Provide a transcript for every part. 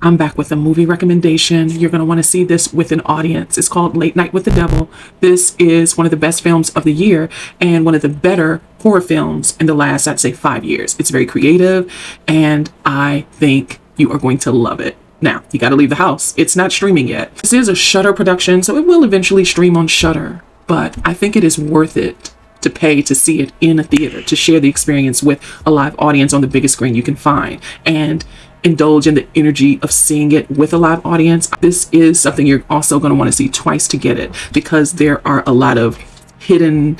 I'm back with a movie recommendation. You're going to want to see this with an audience. It's called Late Night with the Devil. This is one of the best films of the year and one of the better horror films in the last, I'd say, 5 years. It's very creative, and I think you are going to love it. Now, you got to leave the house. It's not streaming yet. This is a Shudder production, so it will eventually stream on Shudder, but I think it is worth it to pay to see it in a theater, to share the experience with a live audience on the biggest screen you can find, and indulge in the energy of seeing it with a live audience. This is something you're also going to want to see twice to get it, because there are a lot of hidden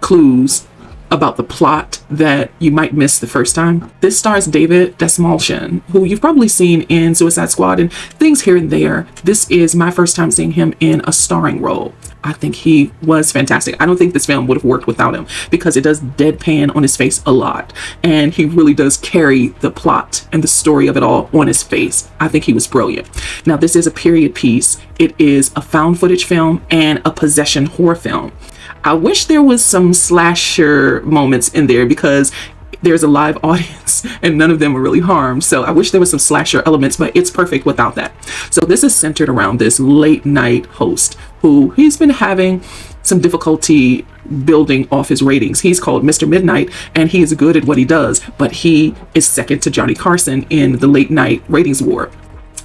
clues about the plot that you might miss the first time. This stars David Dastmalchian, who you've probably seen in Suicide Squad and things here and there. This is my first time seeing him in a starring role. I think he was fantastic. I don't think this film would have worked without him, because it does deadpan on his face a lot, and he really does carry the plot and the story of it all on his face. I think he was brilliant. Now, this is a period piece. It is a found footage film and a possession horror film. I wish there was some slasher moments in there, because there's a live audience and none of them were really harmed. So I wish there was some slasher elements, but it's perfect without that. So this is centered around this late night host who he's been having some difficulty building off his ratings. He's called Mr. Midnight, and he is good at what he does, but he is second to Johnny Carson in the late night ratings war.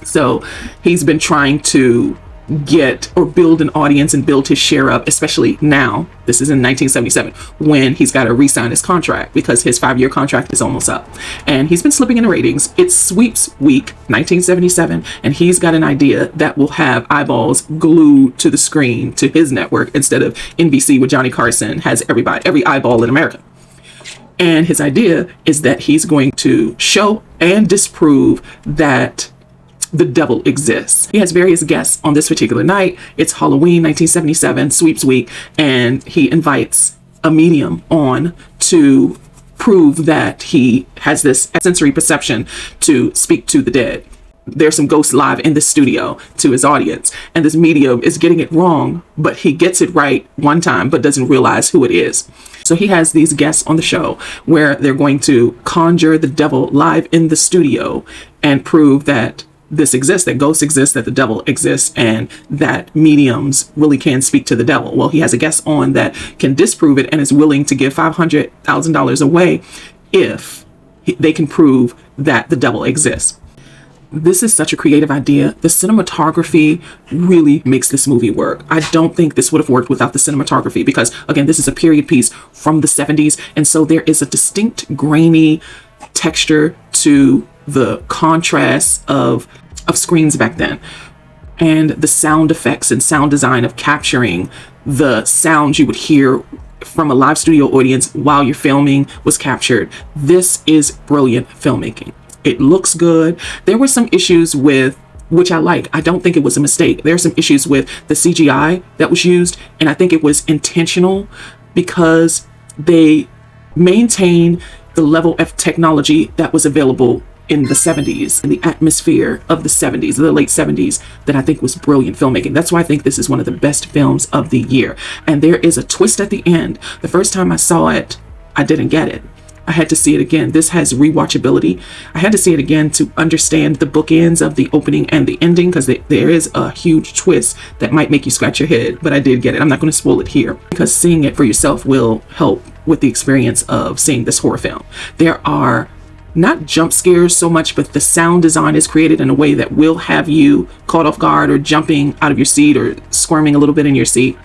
So he's been trying to get or build an audience and build his share up, especially now. This is in 1977 when he's got to re-sign his contract, because his 5-year contract is almost up, and he's been slipping in the ratings. It's sweeps week 1977, and he's got an idea that will have eyeballs glued to the screen to his network instead of NBC, where Johnny Carson has every eyeball in America. And his idea is that he's going to show and disprove that the devil exists. He has various guests on this particular night. It's Halloween 1977, sweeps week, and he invites a medium on to prove that he has this sensory perception to speak to the dead. There's some ghosts live in the studio to his audience, and this medium is getting it wrong, but he gets it right one time but doesn't realize who it is. So he has these guests on the show where they're going to conjure the devil live in the studio and prove that this exists, that ghosts exist, that the devil exists, and that mediums really can speak to the devil. Well, he has a guest on that can disprove it and is willing to give $500,000 away if they can prove that the devil exists. This is such a creative idea. The cinematography really makes this movie work. I don't think this would have worked without the cinematography, because again, this is a period piece from the 70s, and so there is a distinct grainy texture to the contrast of screens back then, and the sound effects and sound design of capturing the sounds you would hear from a live studio audience while you're filming was captured. This is brilliant filmmaking. It looks good. There were some issues with, which I like. I don't think it was a mistake. There are some issues with the CGI that was used, and I think it was intentional, because they maintain the level of technology that was available in the 70s, and the atmosphere of the 70s, the late 70s, that I think was brilliant filmmaking. That's why I think this is one of the best films of the year. And there is a twist at the end. The first time I saw it, I didn't get it. I had to see it again. This has rewatchability. I had to see it again to understand the bookends of the opening and the ending, because there is a huge twist that might make you scratch your head, but I did get it. I'm not going to spoil it here, because seeing it for yourself will help with the experience of seeing this horror film. There are not jump scares so much, but the sound design is created in a way that will have you caught off guard or jumping out of your seat or squirming a little bit in your seat.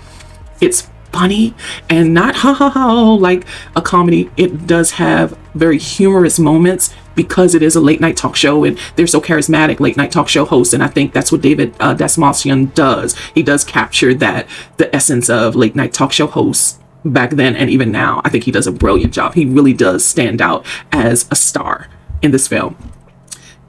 It's funny and not ha ha ha like a comedy. It does have very humorous moments, because it is a late night talk show and they're so charismatic late night talk show hosts, and I think that's what David Dastmalchian does. He does capture that, the essence of late night talk show hosts back then and even now. I think he does a brilliant job. He really does stand out as a star in this film.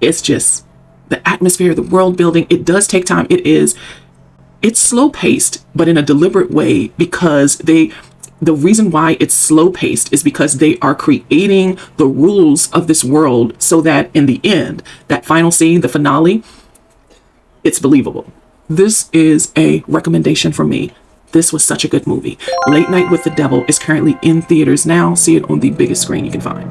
It's just the atmosphere, the world building. It does take time. It's slow paced, but in a deliberate way, because the reason why it's slow paced is because they are creating the rules of this world so that in the end, that final scene, the finale, it's believable. This is a recommendation from me. This was such a good movie. Late Night with the Devil is currently in theaters now. See it on the biggest screen you can find.